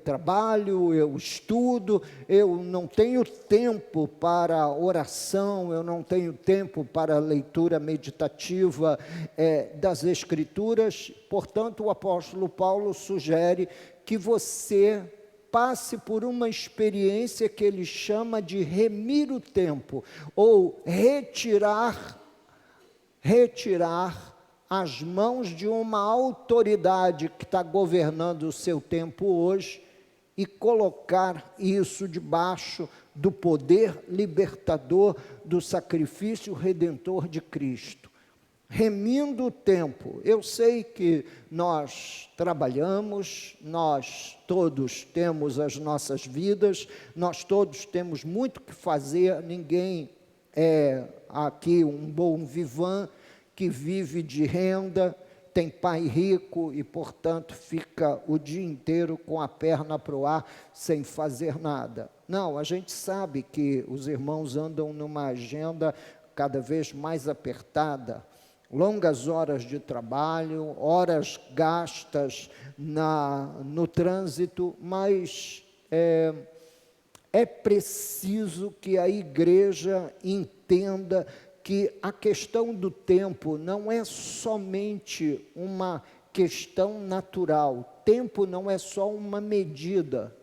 [SPEAKER 1] trabalho, eu estudo, eu não tenho tempo para oração, eu não tenho tempo para leitura meditativa das Escrituras. Portanto, o apóstolo Paulo sugere que você passe por uma experiência que ele chama de remir o tempo, ou retirar as mãos de uma autoridade que está governando o seu tempo hoje e colocar isso debaixo do poder libertador do sacrifício redentor de Cristo. Remindo o tempo. Eu sei que nós trabalhamos, nós todos temos as nossas vidas, nós todos temos muito que fazer, ninguém é aqui um bom vivant que vive de renda, tem pai rico e, portanto, fica o dia inteiro com a perna para o ar sem fazer nada. Não, a gente sabe que os irmãos andam numa agenda cada vez mais apertada, longas horas de trabalho, horas gastas no trânsito, mas é preciso que a igreja entenda que a questão do tempo não é somente uma questão natural, tempo não é só uma medida.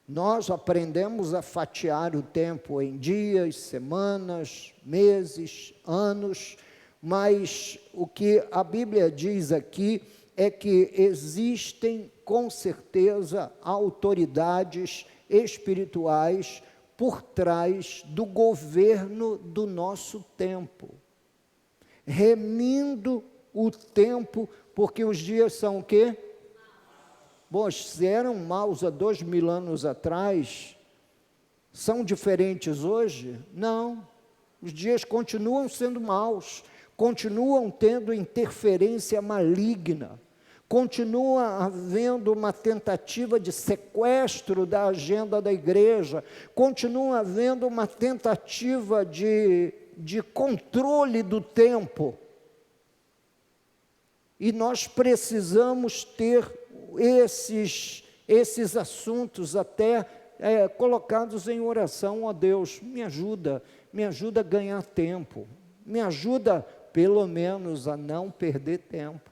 [SPEAKER 1] Nós aprendemos a fatiar o tempo em dias, semanas, meses, anos, mas o que a Bíblia diz aqui é que existem, com certeza, autoridades espirituais por trás do governo do nosso tempo, remindo o tempo, porque os dias são o quê? Bom, se eram maus há 2000 anos atrás, são diferentes hoje? Não, os dias continuam sendo maus, continuam tendo interferência maligna, continua havendo uma tentativa de sequestro da agenda da igreja, continua havendo uma tentativa de controle do tempo, e nós precisamos ter esses assuntos até colocados em oração. Ó Deus, me ajuda a ganhar tempo, me ajuda pelo menos a não perder tempo.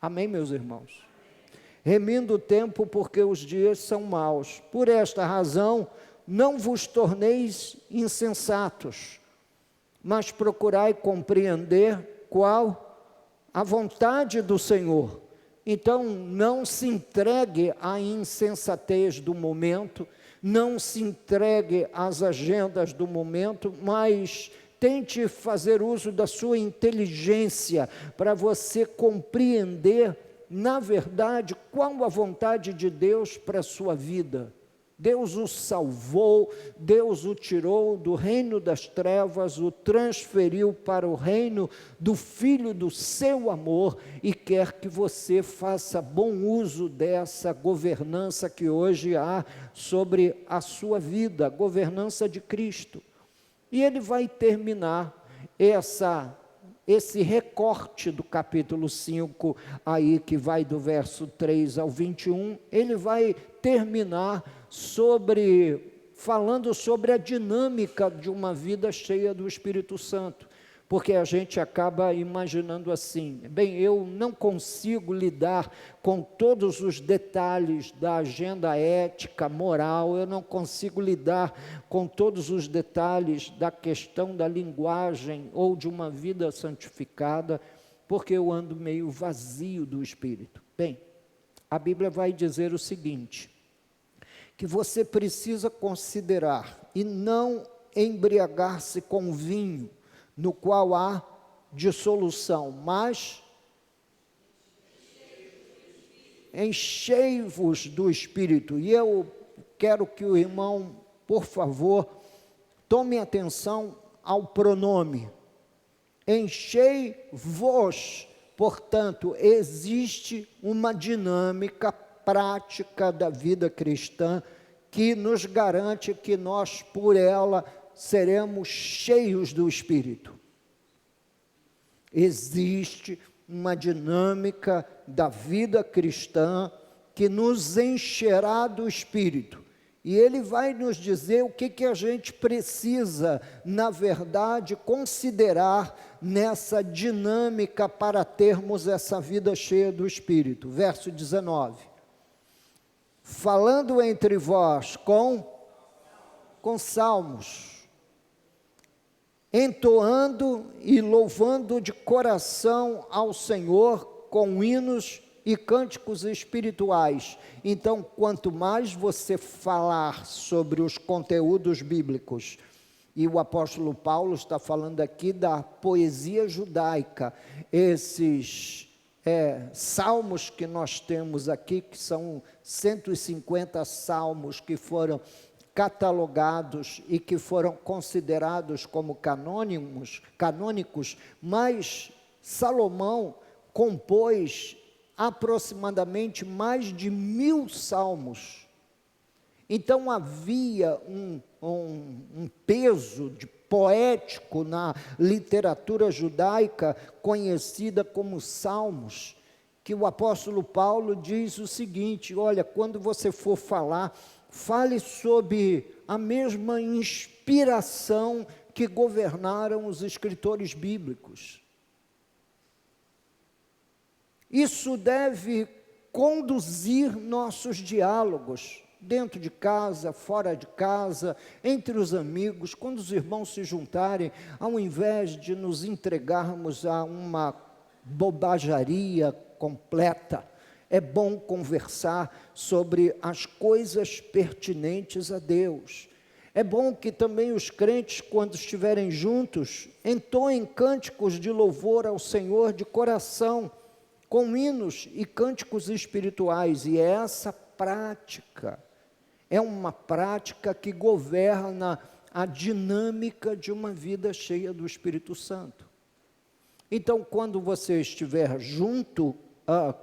[SPEAKER 1] Amém, meus irmãos? Remindo o tempo, porque os dias são maus. Por esta razão, não vos torneis insensatos, mas procurai compreender qual a vontade do Senhor. Então, não se entregue à insensatez do momento, Não se entregue às agendas do momento, mas tente fazer uso da sua inteligência para você compreender, na verdade, qual a vontade de Deus para a sua vida. Deus o salvou, Deus o tirou do reino das trevas, o transferiu para o reino do Filho do seu amor e quer que você faça bom uso dessa governança que hoje há sobre a sua vida, a governança de Cristo. E ele vai terminar esse recorte do capítulo 5, aí que vai do verso 3 ao 21, ele vai terminar falando sobre a dinâmica de uma vida cheia do Espírito Santo, porque a gente acaba imaginando assim, bem, eu não consigo lidar com todos os detalhes da agenda ética, moral, eu não consigo lidar com todos os detalhes da questão da linguagem ou de uma vida santificada, porque eu ando meio vazio do Espírito. Bem, a Bíblia vai dizer o seguinte, que você precisa considerar e não embriagar-se com vinho, no qual há dissolução, mas enchei-vos do Espírito. E eu quero que o irmão, por favor, tome atenção ao pronome. Enchei-vos, portanto, existe uma dinâmica prática da vida cristã que nos garante que nós, por ela, seremos cheios do Espírito. Existe uma dinâmica da vida cristã que nos encherá do Espírito. E ele vai nos dizer o que a gente precisa, na verdade, considerar nessa dinâmica para termos essa vida cheia do Espírito. Verso 19. Falando entre vós com salmos, entoando e louvando de coração ao Senhor com hinos e cânticos espirituais. Então, quanto mais você falar sobre os conteúdos bíblicos, e o apóstolo Paulo está falando aqui da poesia judaica, esses salmos que nós temos aqui, que são 150 salmos que foram catalogados e que foram considerados como canônicos, mas Salomão compôs aproximadamente mais de 1000 salmos. Então havia um peso poético na literatura judaica conhecida como salmos, que o apóstolo Paulo diz o seguinte: olha, quando você for falar, fale sobre a mesma inspiração que governaram os escritores bíblicos. Isso deve conduzir nossos diálogos, dentro de casa, fora de casa, entre os amigos, quando os irmãos se juntarem, ao invés de nos entregarmos a uma bobajaria completa, é bom conversar sobre as coisas pertinentes a Deus. É bom que também os crentes, quando estiverem juntos, entoem cânticos de louvor ao Senhor de coração, com hinos e cânticos espirituais, e essa prática é uma prática que governa a dinâmica de uma vida cheia do Espírito Santo. Então, quando você estiver junto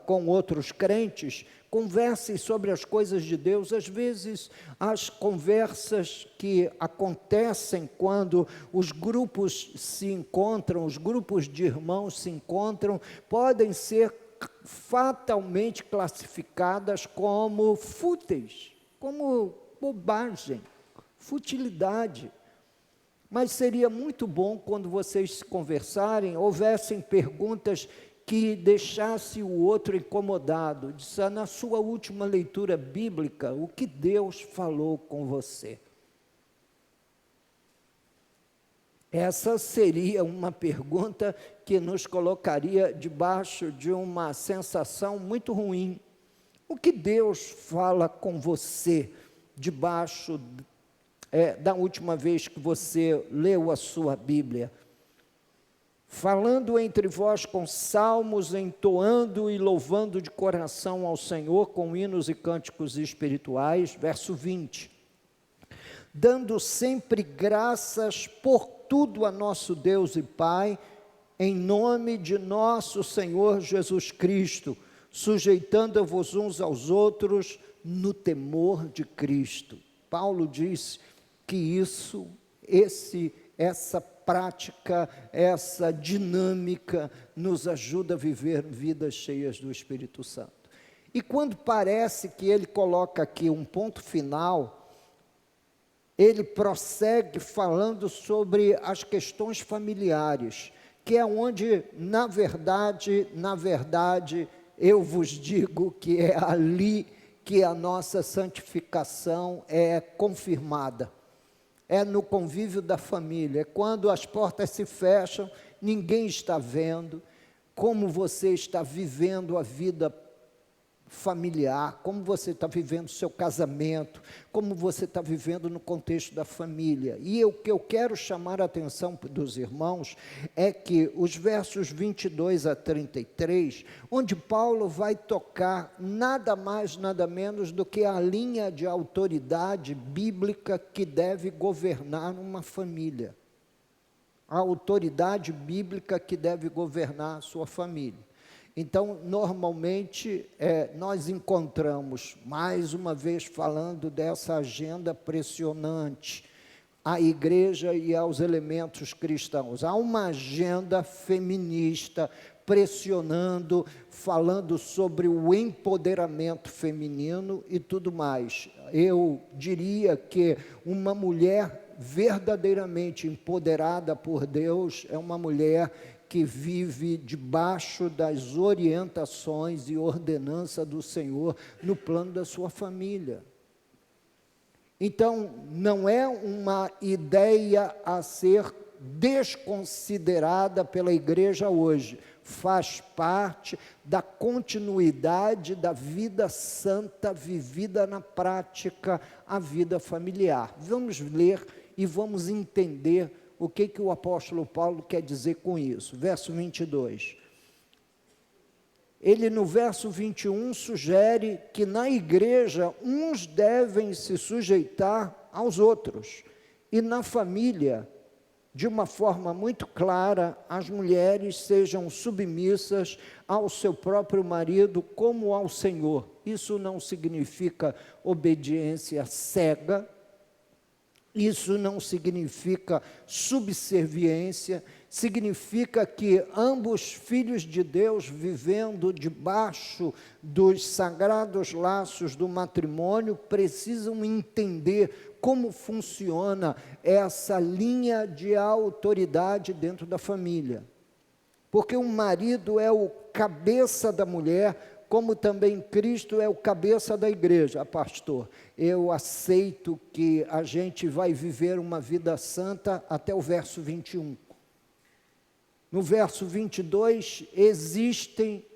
[SPEAKER 1] com outros crentes, converse sobre as coisas de Deus. Às vezes, as conversas que acontecem quando os grupos se encontram, os grupos de irmãos se encontram, podem ser fatalmente classificadas como fúteis, como bobagem, futilidade. Mas seria muito bom quando vocês conversarem, houvessem perguntas que deixasse o outro incomodado, disse, na sua última leitura bíblica, o que Deus falou com você? Essa seria uma pergunta que nos colocaria debaixo de uma sensação muito ruim. O que Deus fala com você debaixo da última vez que você leu a sua Bíblia. Falando entre vós com salmos, entoando e louvando de coração ao Senhor com hinos e cânticos espirituais, verso 20. Dando sempre graças por tudo a nosso Deus e Pai, em nome de nosso Senhor Jesus Cristo, sujeitando-vos uns aos outros no temor de Cristo. Paulo diz que essa prática, essa dinâmica nos ajuda a viver vidas cheias do Espírito Santo. E quando parece que ele coloca aqui um ponto final, ele prossegue falando sobre as questões familiares, que é onde, na verdade, eu vos digo que é ali que a nossa santificação é confirmada. É no convívio da família, é quando as portas se fecham, ninguém está vendo como você está vivendo a vida familiar, como você está vivendo o seu casamento, como você está vivendo no contexto da família. E o que eu quero chamar a atenção dos irmãos é que os versos 22 a 33, onde Paulo vai tocar nada mais, nada menos do que a linha de autoridade bíblica que deve governar uma família. A autoridade bíblica que deve governar a sua família. Então, normalmente, nós encontramos, mais uma vez falando dessa agenda pressionante, à igreja e aos elementos cristãos. Há uma agenda feminista pressionando, falando sobre o empoderamento feminino e tudo mais. Eu diria que uma mulher verdadeiramente empoderada por Deus é uma mulher que vive debaixo das orientações e ordenança do Senhor no plano da sua família. Então, não é uma ideia a ser desconsiderada pela igreja hoje, faz parte da continuidade da vida santa vivida na prática, a vida familiar. Vamos ler e vamos entender o que o apóstolo Paulo quer dizer com isso. Verso 22. Ele, no verso 21, sugere que na igreja uns devem se sujeitar aos outros. E na família, de uma forma muito clara, as mulheres sejam submissas ao seu próprio marido como ao Senhor. Isso não significa obediência cega, isso não significa subserviência, significa que ambos filhos de Deus, vivendo debaixo dos sagrados laços do matrimônio, precisam entender como funciona essa linha de autoridade dentro da família. Porque o marido é o cabeça da mulher, como também Cristo é o cabeça da igreja. Pastor, eu aceito que a gente vai viver uma vida santa até o verso 21. No verso 22, existem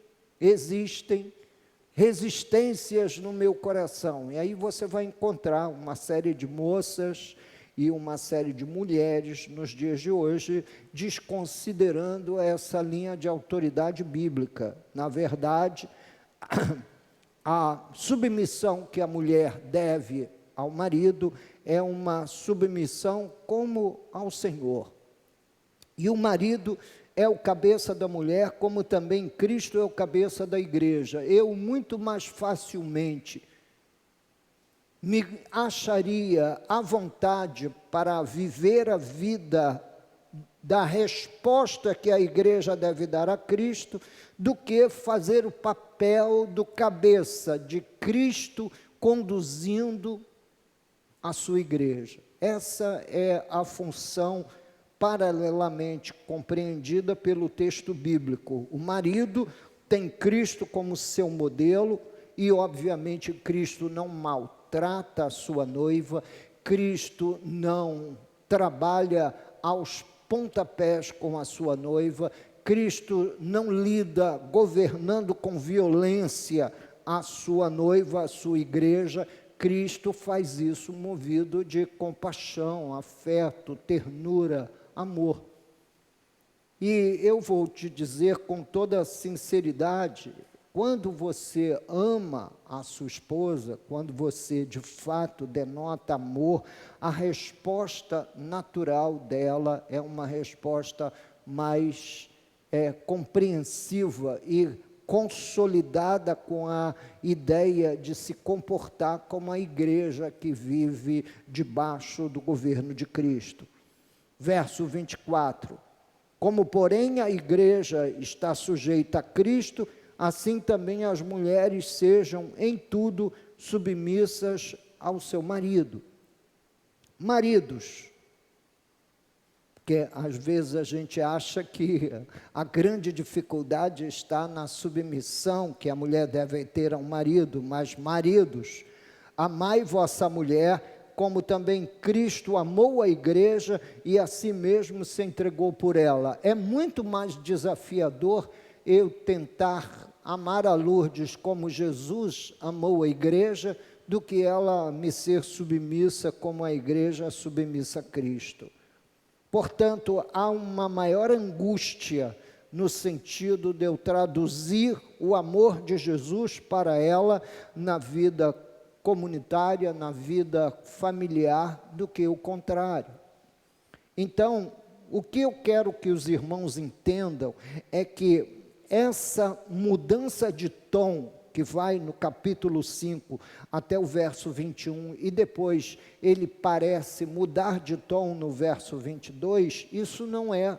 [SPEAKER 1] resistências no meu coração. E aí você vai encontrar uma série de moças e uma série de mulheres nos dias de hoje desconsiderando essa linha de autoridade bíblica. Na verdade, a submissão que a mulher deve ao marido é uma submissão como ao Senhor. E o marido é o cabeça da mulher, como também Cristo é o cabeça da igreja. Eu muito mais facilmente me acharia à vontade para viver a vida da resposta que a igreja deve dar a Cristo, do que fazer o papel do cabeça de Cristo conduzindo a sua igreja. Essa é a função paralelamente compreendida pelo texto bíblico. O marido tem Cristo como seu modelo e, obviamente, Cristo não maltrata a sua noiva, Cristo não trabalha aos pontapés com a sua noiva, Cristo não lida governando com violência a sua noiva, a sua igreja. Cristo faz isso movido de compaixão, afeto, ternura, amor. E eu vou te dizer com toda sinceridade, quando você ama a sua esposa, quando você de fato denota amor, a resposta natural dela é uma resposta mais compreensiva e consolidada com a ideia de se comportar como a igreja que vive debaixo do governo de Cristo. Verso 24. Como, porém, a igreja está sujeita a Cristo, assim também as mulheres sejam em tudo submissas ao seu marido. Maridos, porque às vezes a gente acha que a grande dificuldade está na submissão que a mulher deve ter ao marido, mas maridos, amai vossa mulher, como também Cristo amou a igreja e a si mesmo se entregou por ela. É muito mais desafiador eu tentar amar a Lourdes como Jesus amou a igreja, do que ela me ser submissa como a igreja é submissa a Cristo. Portanto, há uma maior angústia no sentido de eu traduzir o amor de Jesus para ela na vida comunitária, na vida familiar, do que o contrário. Então, o que eu quero que os irmãos entendam é que essa mudança de tom que vai no capítulo 5 até o verso 21, e depois ele parece mudar de tom no verso 22, isso não é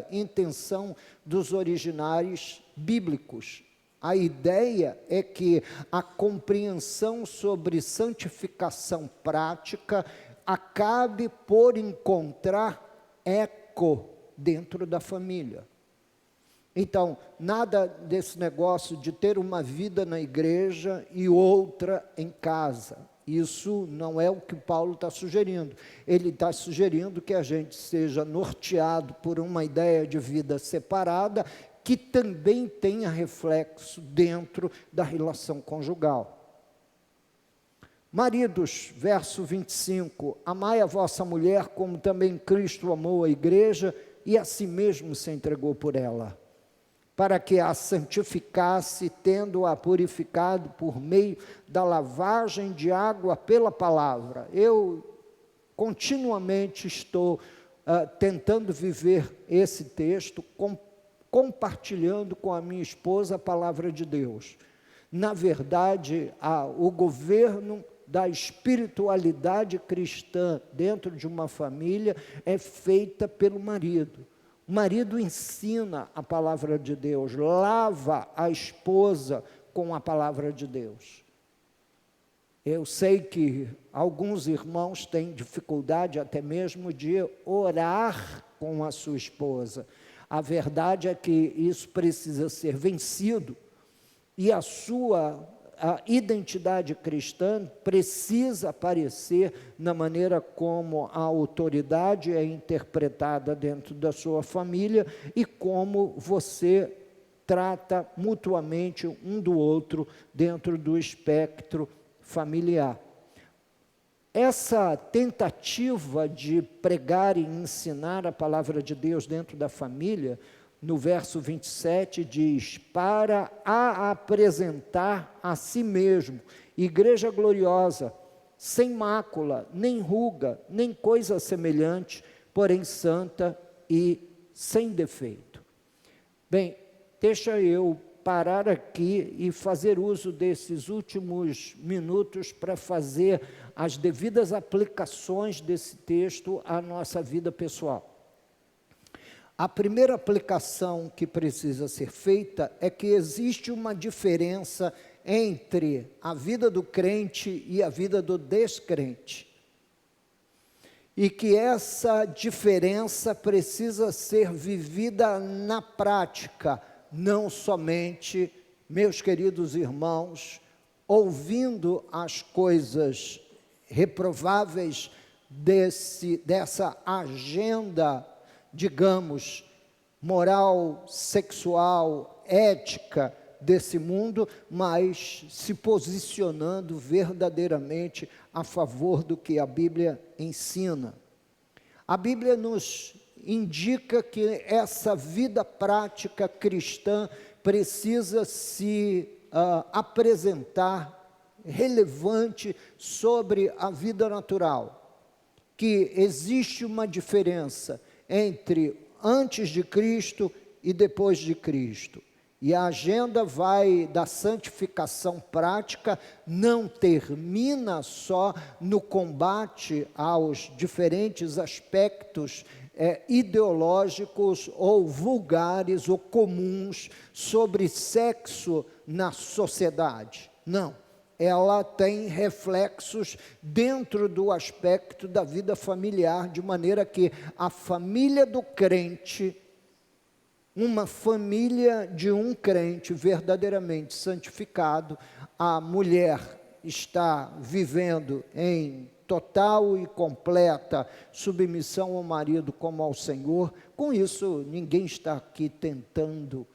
[SPEAKER 1] intenção dos originários bíblicos. A ideia é que a compreensão sobre santificação prática acabe por encontrar eco dentro da família. Então, nada desse negócio de ter uma vida na igreja e outra em casa. Isso não é o que Paulo está sugerindo. Ele está sugerindo que a gente seja norteado por uma ideia de vida separada, que também tenha reflexo dentro da relação conjugal. Maridos, verso 25, amai a vossa mulher como também Cristo amou a igreja e a si mesmo se entregou por ela, para que a santificasse, tendo-a purificado por meio da lavagem de água pela palavra. Eu continuamente estou tentando viver esse texto, compartilhando com a minha esposa a palavra de Deus. Na verdade, o governo da espiritualidade cristã dentro de uma família é feita pelo marido. O marido ensina a palavra de Deus, lava a esposa com a palavra de Deus. Eu sei que alguns irmãos têm dificuldade até mesmo de orar com a sua esposa. A verdade é que isso precisa ser vencido e a sua identidade cristã precisa aparecer na maneira como a autoridade é interpretada dentro da sua família e como você trata mutuamente um do outro dentro do espectro familiar. Essa tentativa de pregar e ensinar a palavra de Deus dentro da família, no verso 27 diz, para a apresentar a si mesmo, igreja gloriosa, sem mácula, nem ruga, nem coisa semelhante, porém santa e sem defeito. Bem, deixa eu parar aqui e fazer uso desses últimos minutos para fazer as devidas aplicações desse texto à nossa vida pessoal. A primeira aplicação que precisa ser feita é que existe uma diferença entre a vida do crente e a vida do descrente. E que essa diferença precisa ser vivida na prática, não somente, meus queridos irmãos, ouvindo as coisas reprováveis dessa agenda, digamos, moral, sexual, ética, desse mundo, mas se posicionando verdadeiramente a favor do que a Bíblia ensina. A Bíblia nos indica que essa vida prática cristã precisa se apresentar relevante sobre a vida natural, que existe uma diferença entre antes de Cristo e depois de Cristo. E a agenda da santificação prática não termina só no combate aos diferentes aspectos ideológicos ou vulgares ou comuns sobre sexo na sociedade. Não, ela tem reflexos dentro do aspecto da vida familiar, de maneira que a família do crente, uma família de um crente verdadeiramente santificado, a mulher está vivendo em total e completa submissão ao marido como ao Senhor. Com isso, ninguém está aqui tentando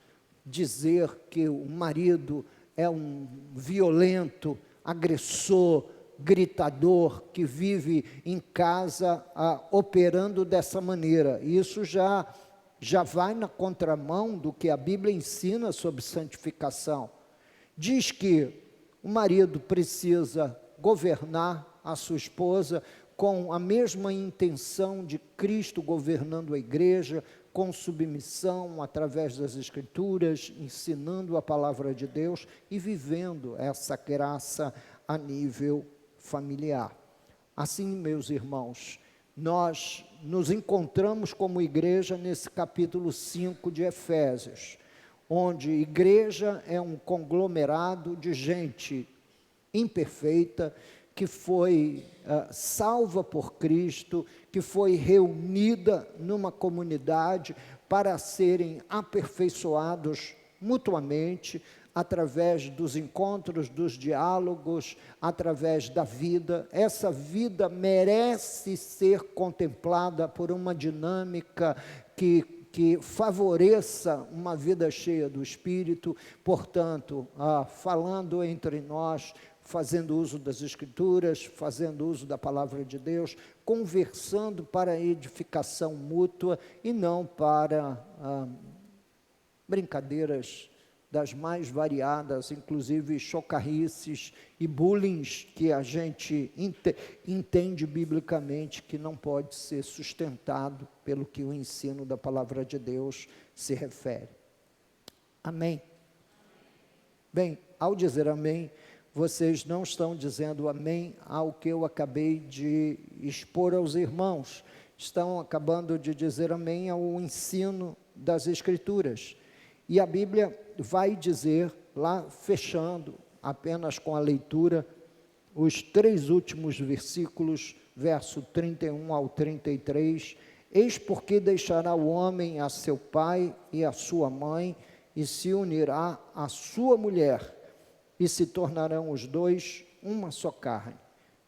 [SPEAKER 1] dizer que o marido é um violento, agressor, gritador, que vive em casa operando dessa maneira. Isso já vai na contramão do que a Bíblia ensina sobre santificação. Diz que o marido precisa governar a sua esposa com a mesma intenção de Cristo governando a igreja, com submissão através das Escrituras, ensinando a palavra de Deus e vivendo essa graça a nível familiar. Assim, meus irmãos, nós nos encontramos como igreja nesse capítulo 5 de Efésios, onde igreja é um conglomerado de gente imperfeita, que foi salva por Cristo, que foi reunida numa comunidade para serem aperfeiçoados mutuamente, através dos encontros, dos diálogos, através da vida. Essa vida merece ser contemplada por uma dinâmica que favoreça uma vida cheia do Espírito. Portanto, falando entre nós, fazendo uso das Escrituras, fazendo uso da palavra de Deus, conversando para edificação mútua e não para brincadeiras das mais variadas, inclusive chocarrices e bullying que a gente entende biblicamente que não pode ser sustentado pelo que o ensino da palavra de Deus se refere. Amém? Bem, ao dizer amém, vocês não estão dizendo amém ao que eu acabei de expor aos irmãos, estão acabando de dizer amém ao ensino das Escrituras. E a Bíblia vai dizer, lá fechando apenas com a leitura, os 3 últimos versículos, verso 31 ao 33, eis porque deixará o homem a seu pai e a sua mãe, e se unirá à sua mulher, e se tornarão os dois uma só carne.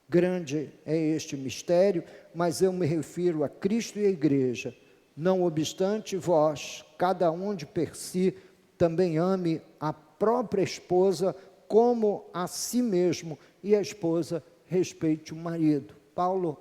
[SPEAKER 1] Grande é este mistério, mas eu me refiro a Cristo e a igreja. Não obstante, vós, cada um de per si, também ame a própria esposa como a si mesmo, e a esposa respeite o marido. Paulo